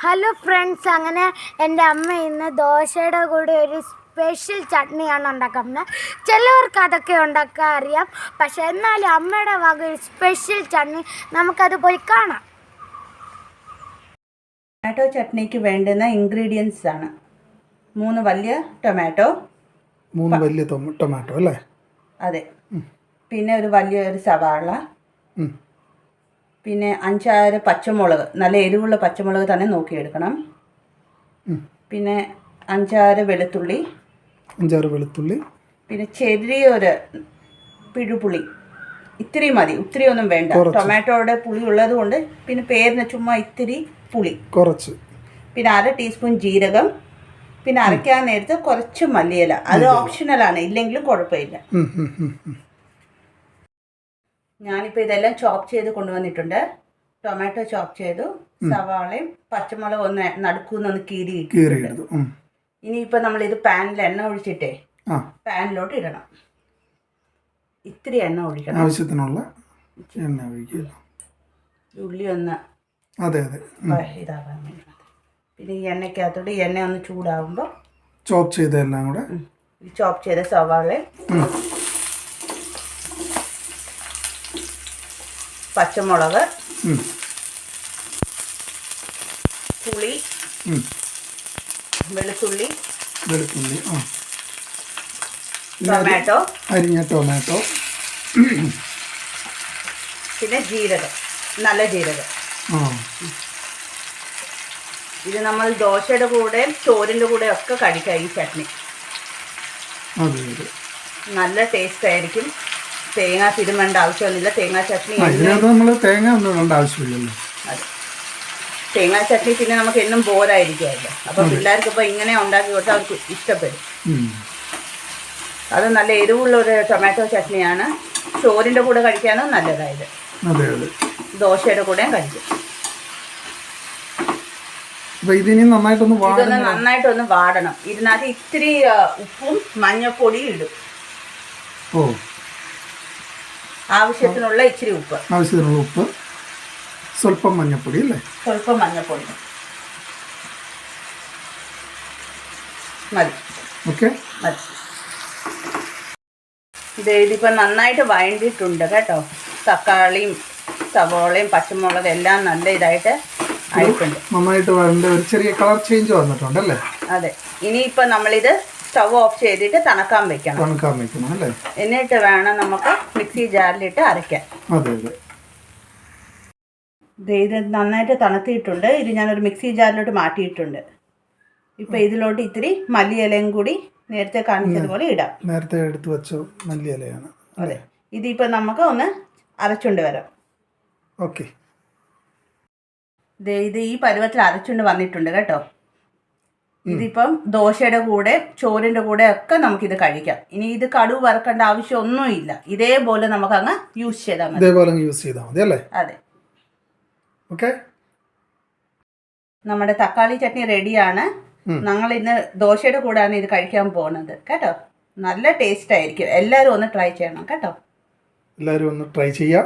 Hello friends, അങ്ങനെ എൻ്റെ അമ്മ ഇന്ന് ദോശയുടെ കൂടെ ഒരു സ്പെഷ്യൽ ചട്നിയാണ് ഉണ്ടാക്കുന്നത്. ചിലവർക്ക് അതൊക്കെ ഉണ്ടാക്കാൻ അറിയാം, പക്ഷെ എന്നാലും അമ്മയുടെ വക ഒരു സ്പെഷ്യൽ ചട്നി നമുക്കത് പോയി കാണാം. ടൊമാറ്റോ ചട്നിക്ക് വേണ്ടുന്ന ഇൻഗ്രീഡിയൻസ് ആണ് 3 വലിയ ടൊമാറ്റോ, 3 വലിയ ടൊമാറ്റോ അല്ലേ? അതെ. പിന്നെ ഒരു വലിയൊരു സവാള, പിന്നെ 5-6 പച്ചമുളക്, നല്ല എരിവുള്ള പച്ചമുളക് തന്നെ നോക്കിയെടുക്കണം. പിന്നെ 5-6 വെളുത്തുള്ളി, പിന്നെ ചെറിയൊരു പിഴുപുളി, ഇത്തിരി മതി, ഒത്തിരി ഒന്നും വേണ്ട. ടൊമാറ്റോയുടെ പുളി ഉള്ളത് കൊണ്ട് പിന്നെ പേരിന് ചുമ്മാ ഇത്തിരി പുളി കുറച്ച്, പിന്നെ 1/2 ടീസ്പൂൺ ജീരകം, പിന്നെ അരയ്ക്കാൻ നേരത്ത് കുറച്ച് മല്ലിയില. അത് ഓപ്ഷണലാണ്, ഇല്ലെങ്കിലും കുഴപ്പമില്ല. ഞാനിപ്പോൾ ഇതെല്ലാം ചോപ്പ് ചെയ്ത് കൊണ്ടുവന്നിട്ടുണ്ട്. ടൊമാറ്റോ ചോപ്പ് ചെയ്തു, സവാളയും പച്ചമുളക് ഒന്ന് നടുക്കൂന്നൊന്ന് കീറിയിട്ടു. ഇനിയിപ്പോൾ നമ്മളിത് പാനിൽ എണ്ണ ഒഴിച്ചിട്ടേ പാനിലോട്ട് ഇടണം. ഇത്തിരി എണ്ണ ഒഴിക്കണം, ആവശ്യത്തിനുള്ള എണ്ണ ഒഴിക്കുക. ഉള്ളി ഒന്ന് ഇതാകാൻ വേണ്ടി. പിന്നെ ഈ എണ്ണയ്ക്കകത്തോട്ട് എണ്ണ ഒന്ന് ചൂടാകുമ്പോൾ ചോപ്പ് ചെയ്തെല്ലാം കൂടെ ചോപ്പ് ചെയ്ത സവാളയും പച്ചമുളക്, പുളി, വെളുത്തുള്ളി, ടൊമാറ്റോ, അരിഞ്ഞ ടൊമാറ്റോ, പിന്നെ ജീരകം, നല്ല ജീരകം. ഇത് നമ്മൾ ദോശയുടെ കൂടെ ചോറിൻ്റെ കൂടെ ഒക്കെ കഴിക്കാം. ഈ ചട്നി നല്ല ടേസ്റ്റ് ആയിരിക്കും. തേങ്ങ തിരുമേണ്ട ആവശ്യമൊന്നുമില്ല. തേങ്ങാ ചട്നി തേങ്ങ ഒന്നും ഇടേണ്ട ആവശ്യമില്ലല്ലോ. അതെ, തേങ്ങാ ചട്നി പിന്നെ നമുക്ക് എന്നും ബോറായിരിക്കുമല്ലോ. അപ്പോൾ പിള്ളേർക്ക് ഇപ്പോൾ ഇങ്ങനെ ഉണ്ടാക്കി കൊടുത്താൽ അവർക്ക് ഇഷ്ടപ്പെടും. അത് നല്ല എരിവുള്ള ഒരു ടൊമാറ്റോ ചട്നിയാണ്. ചോറിൻ്റെ കൂടെ കഴിക്കാനും നല്ലതായത്. ദോശയുടെ കൂടെയും കഴിക്കും. ഇതൊന്ന് നന്നായിട്ടൊന്ന് വാടണം. ഇതിനകത്ത് ഇത്തിരി ഉപ്പും മഞ്ഞപ്പൊടിയും ഇടും. ആവശ്യത്തിനുള്ള ഇച്ചിരി ഉപ്പ്, സ്വല്പം മഞ്ഞപ്പൊടി അല്ലേ? സ്വല്പം മഞ്ഞപ്പൊടി മതി. മതി. ഇതിപ്പോൾ നന്നായിട്ട് വഴണ്ടിട്ടുണ്ട് കേട്ടോ. തക്കാളിയും സവോളയും പച്ചമുളകും എല്ലാം നല്ല ഇതായിട്ട് ആയിട്ടുണ്ട്. നന്നായിട്ട് വഴണ്ട ഒരു ചെറിയ കളർ ചേഞ്ച് വന്നിട്ടുണ്ടല്ലേ? അതെ. ഇനിയിപ്പോൾ നമ്മളിത് സ്റ്റവ് ഓഫ് ചെയ്തിട്ട് തണുക്കാൻ വെക്കണം അല്ലേ? എന്നിട്ട് വേണം നമുക്ക് മിക്സി ജാറിലിട്ട് അരയ്ക്കാൻ. ഇത് നന്നായിട്ട് തണുത്തിയിട്ടുണ്ട്. ഇത് ഞാനൊരു മിക്സി ജാറിലോട്ട് മാറ്റിയിട്ടുണ്ട്. ഇപ്പം ഇതിലോട്ട് ഇത്തിരി മല്ലിയിലയും കൂടി നേരത്തെ കാണിച്ചതുപോലെ ഇടാം. നേരത്തെ എടുത്ത് വെച്ച മല്ലിയിലയാണ്. അതെ. ഇതിപ്പോൾ നമുക്ക് ഒന്ന് അരച്ചുകൊണ്ട് വരാം. ഓക്കെ. ഇത് ഈ പരുവത്തിൽ അരച്ചുകൊണ്ട് വന്നിട്ടുണ്ട് കേട്ടോ. ഇതിപ്പം ദോശയുടെ കൂടെ ചോറിൻ്റെ കൂടെ ഒക്കെ നമുക്കിത് കഴിക്കാം. ഇനി ഇത് കടുക് വറുക്കേണ്ട ആവശ്യമൊന്നുമില്ല. ഇതേപോലെ നമുക്കങ്ങ് യൂസ് ചെയ്താൽ മതി അല്ലേ? അതെ. ഓക്കെ, നമ്മുടെ തക്കാളി ചട്നി റെഡിയാണ്. ഞങ്ങൾ ഇന്ന് ദോശയുടെ കൂടെയാണ് ഇത് കഴിക്കാൻ പോകുന്നത് കേട്ടോ. നല്ല ടേസ്റ്റ് ആയിരിക്കും. എല്ലാവരും ഒന്ന് ട്രൈ ചെയ്യണം കേട്ടോ. എല്ലാവരും ഒന്ന് ട്രൈ ചെയ്യാം.